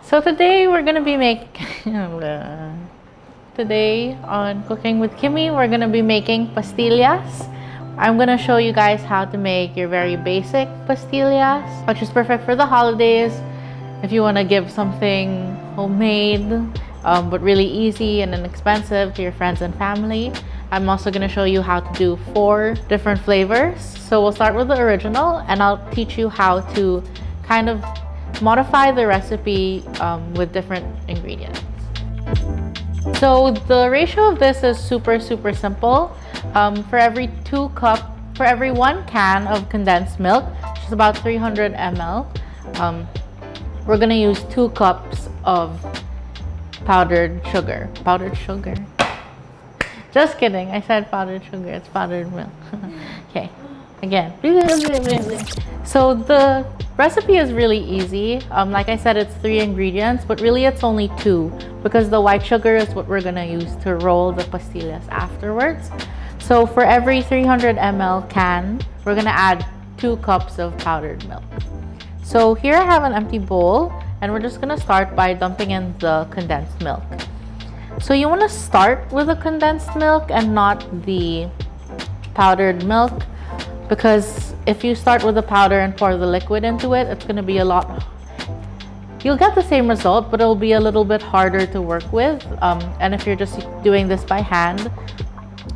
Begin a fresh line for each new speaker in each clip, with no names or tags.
So today we're gonna be today on Cooking with Kimmie, we're gonna be making pastillas. I'm gonna show you guys how to make your very basic pastillas, which is perfect for the holidays. If you wanna give something homemade, but really easy and inexpensive to your friends and family. I'm also gonna show you how to do 4 different flavors. So we'll start with the original, and I'll teach you how to kind of modify the recipe with different ingredients. So the ratio of this is super simple. For every 1 can of condensed milk, which is about 300 ml, we're gonna use 2 cups of powdered sugar. Just kidding, I said powdered sugar, it's powdered milk. Okay, again. So the recipe is really easy. Like I said, it's 3 ingredients, but really it's only 2 because the white sugar is what we're gonna use to roll the pastillas afterwards. So for every 300 ml can, we're gonna add 2 cups of powdered milk. So here I have an empty bowl, and we're just gonna start by dumping in the condensed milk. So you wanna start with the condensed milk and not the powdered milk, because if you start with the powder and pour the liquid into it, it's gonna be a lot. You'll get the same result, but it'll be a little bit harder to work with. And if you're just doing this by hand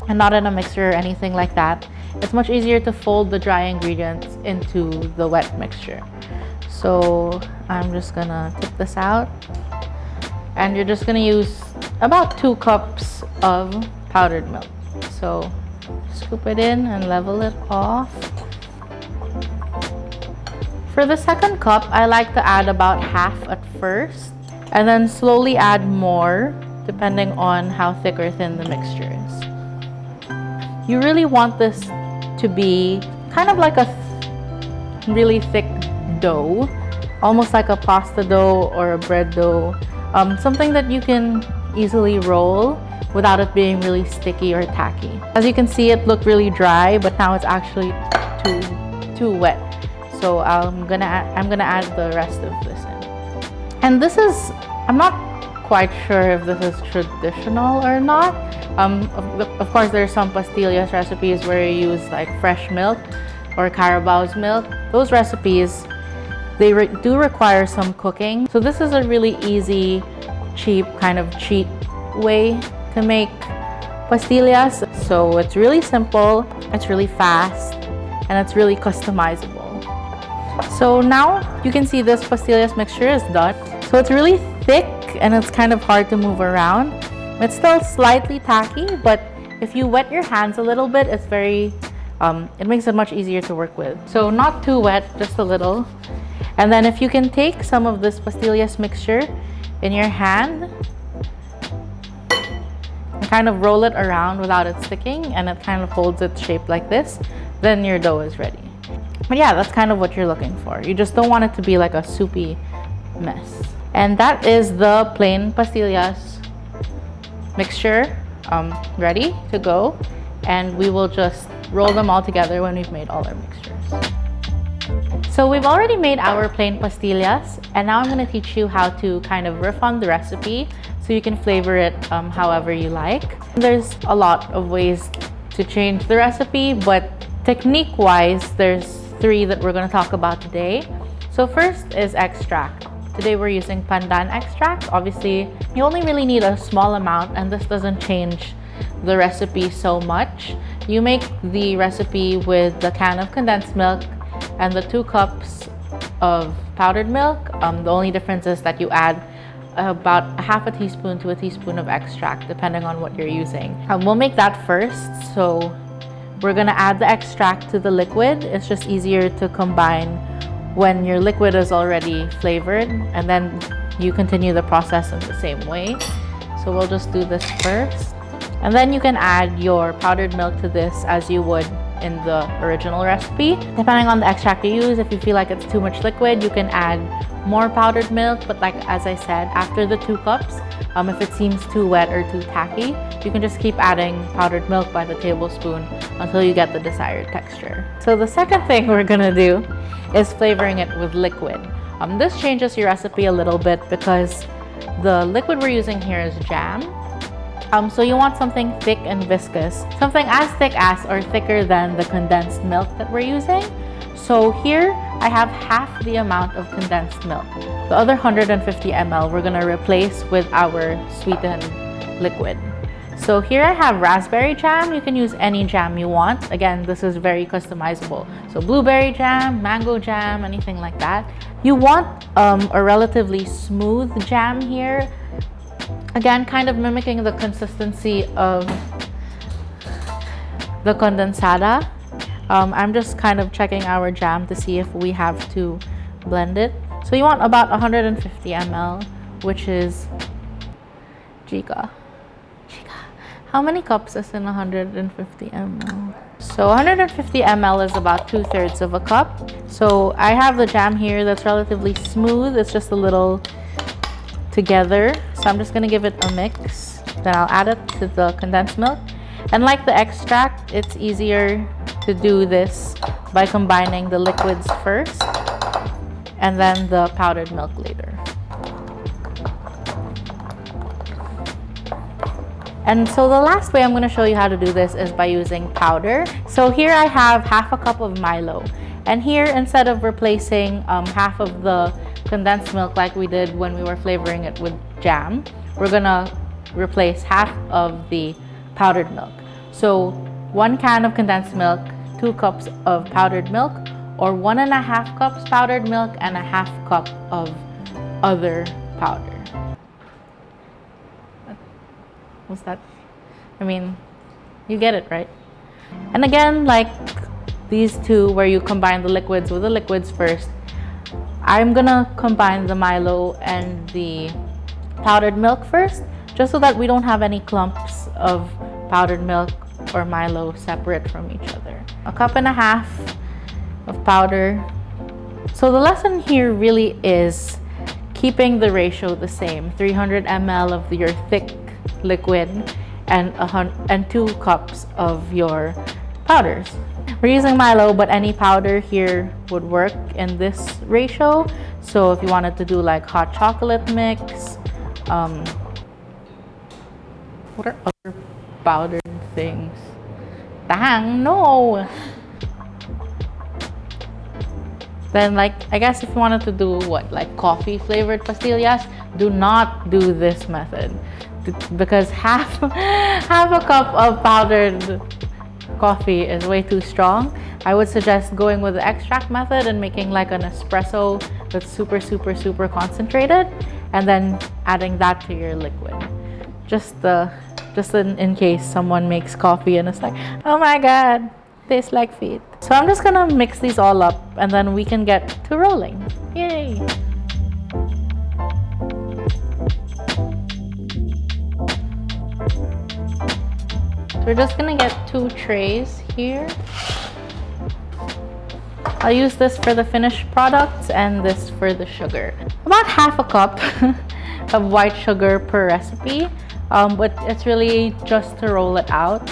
and not in a mixer or anything like that, it's much easier to fold the dry ingredients into the wet mixture. So I'm just gonna tip this out, and you're just gonna use about 2 cups of powdered milk. So scoop it in and level it off. For the second cup, I like to add about half at first, and then slowly add more depending on how thick or thin the mixture is. You really want this to be kind of like a really thick dough, almost like a pasta dough or a bread dough, something that you can easily roll without it being really sticky or tacky. As you can see, it looked really dry, but now it's actually too wet. So I'm gonna add the rest of this in. And this is, I'm not quite sure if this is traditional or not. Of course, there's some pastillas recipes where you use like fresh milk or Carabao's milk. Those recipes, they do require some cooking. So this is a really easy, cheap kind of cheat way to make pastillas. So it's really simple, it's really fast, and it's really customizable. So now you can see this pastillas mixture is done. So it's really thick and it's kind of hard to move around. It's still slightly tacky, but if you wet your hands a little bit, it's it makes it much easier to work with. So not too wet, just a little. And then if you can take some of this pastillas mixture in your hand and kind of roll it around without it sticking, and it kind of holds its shape like this, then your dough is ready. But yeah, that's kind of what you're looking for. You just don't want it to be like a soupy mess. And that is the plain pastillas mixture ready to go. And we will just roll them all together when we've made all our mixtures. So we've already made our plain pastillas, and now I'm going to teach you how to kind of riff on the recipe so you can flavor it however you like. There's a lot of ways to change the recipe, but technique-wise, there's 3 that we're going to talk about today. So first is extract. Today we're using pandan extract. Obviously, you only really need a small amount, and this doesn't change the recipe so much. You make the recipe with the can of condensed milk and the 2 cups of powdered milk. The only difference is that you add about a half a teaspoon to a teaspoon of extract, depending on what you're using. We'll make that first. So we're gonna add the extract to the liquid. It's just easier to combine when your liquid is already flavored, and then you continue the process in the same way. So we'll just do this first. And then you can add your powdered milk to this as you would in the original recipe. Depending on the extract you use, if you feel like it's too much liquid, you can add more powdered milk. But like as I said, after the 2 cups, if it seems too wet or too tacky, you can just keep adding powdered milk by the tablespoon until you get the desired texture. So the second thing we're gonna do is flavoring it with liquid. This changes your recipe a little bit because the liquid we're using here is jam. So you want something thick and viscous, something as thick as or thicker than the condensed milk that we're using. So here I have half the amount of condensed milk. The other 150 ml we're gonna replace with our sweetened liquid. So here I have raspberry jam. You can use any jam you want. Again, this is very customizable. So blueberry jam, mango jam, anything like that. You want a relatively smooth jam here. Again, kind of mimicking the consistency of the condensada. I'm just kind of checking our jam to see if we have to blend it. So you want about 150 ml, which is Giga. How many cups is in 150 ml? So 150 ml is about 2/3 of a cup. So I have the jam here that's relatively smooth. It's just a little together. So I'm just gonna give it a mix. Then I'll add it to the condensed milk. And like the extract, it's easier to do this by combining the liquids first and then the powdered milk later. And so the last way I'm going to show you how to do this is by using powder. So here I have half a cup of Milo. And here, instead of replacing half of the condensed milk like we did when we were flavoring it with jam, we're going to replace half of the powdered milk. So 1 can of condensed milk, 2 cups of powdered milk, or 1.5 cups powdered milk and 1/2 cup of other powder. What's that? I mean, you get it, right? And again, like these two where you combine the liquids with the liquids first, I'm gonna combine the Milo and the powdered milk first, just so that we don't have any clumps of powdered milk or Milo separate from each other. 1.5 cups of powder. So the lesson here really is keeping the ratio the same. 300 ml of your thick liquid and 2 cups of your powders. We're using Milo, but any powder here would work in this ratio. So if you wanted to do like hot chocolate mix, what are other powdered things? Dang, no! Then like, I guess if you wanted to do what, like coffee flavored pastillas, do not do this method. Because half a cup of powdered coffee is way too strong. I would suggest going with the extract method and making like an espresso that's super concentrated, and then adding that to your liquid. Just in case someone makes coffee and it's like, oh my god, tastes like feet. So I'm just gonna mix these all up and then we can get to rolling. Yay! We're just gonna get 2 trays here. I'll use this for the finished products and this for the sugar. About 1/2 cup of white sugar per recipe, but it's really just to roll it out.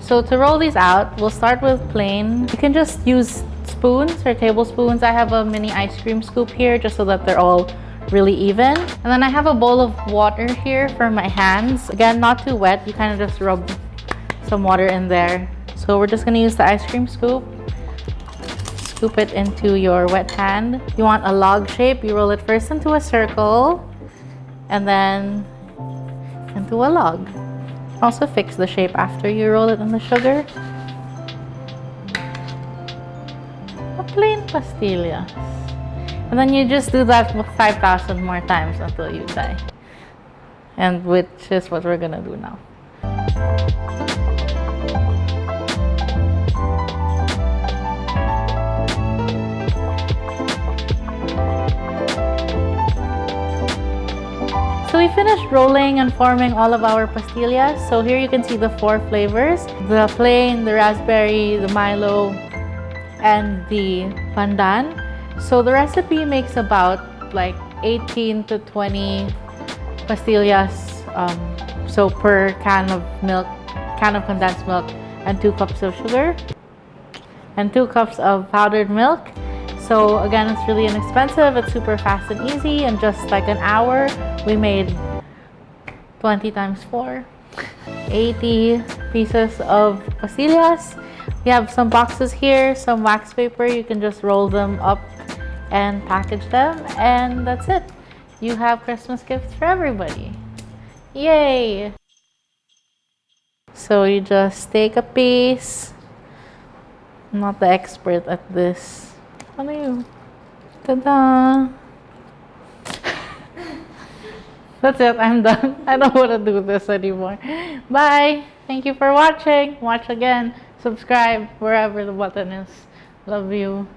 So to roll these out, we'll start with plain. You can just use spoons or tablespoons. I have a mini ice cream scoop here just so that they're all really even. And then I have a bowl of water here for my hands. Again, not too wet. You kind of just rub some water in there. So we're just gonna use the ice cream scoop. Scoop it into your wet hand. You want a log shape, you roll it first into a circle and then into a log. Also fix the shape after you roll it in the sugar. A plain pastillas. And then you just do that 5,000 more times until you die. And which is what we're gonna do now. So we finished rolling and forming all of our pastillas. So here you can see the 4 flavors: the plain, the raspberry, the Milo, and the pandan. So the recipe makes about like 18 to 20 pastillas, so per can of milk, can of condensed milk, and 2 cups of sugar, and 2 cups of powdered milk. So again, it's really inexpensive, it's super fast and easy. In just like an hour, we made 20 times 4. 80 pieces of pastillas. We have some boxes here, some wax paper. You can just roll them up and package them, and that's it. You have Christmas gifts for everybody. Yay! So you just take a piece. I'm not the expert at this. Ano yun? Ta-da! That's it, I'm done. I don't want to do this anymore. Bye! Thank you for watching. Watch again. Subscribe wherever the button is. Love you.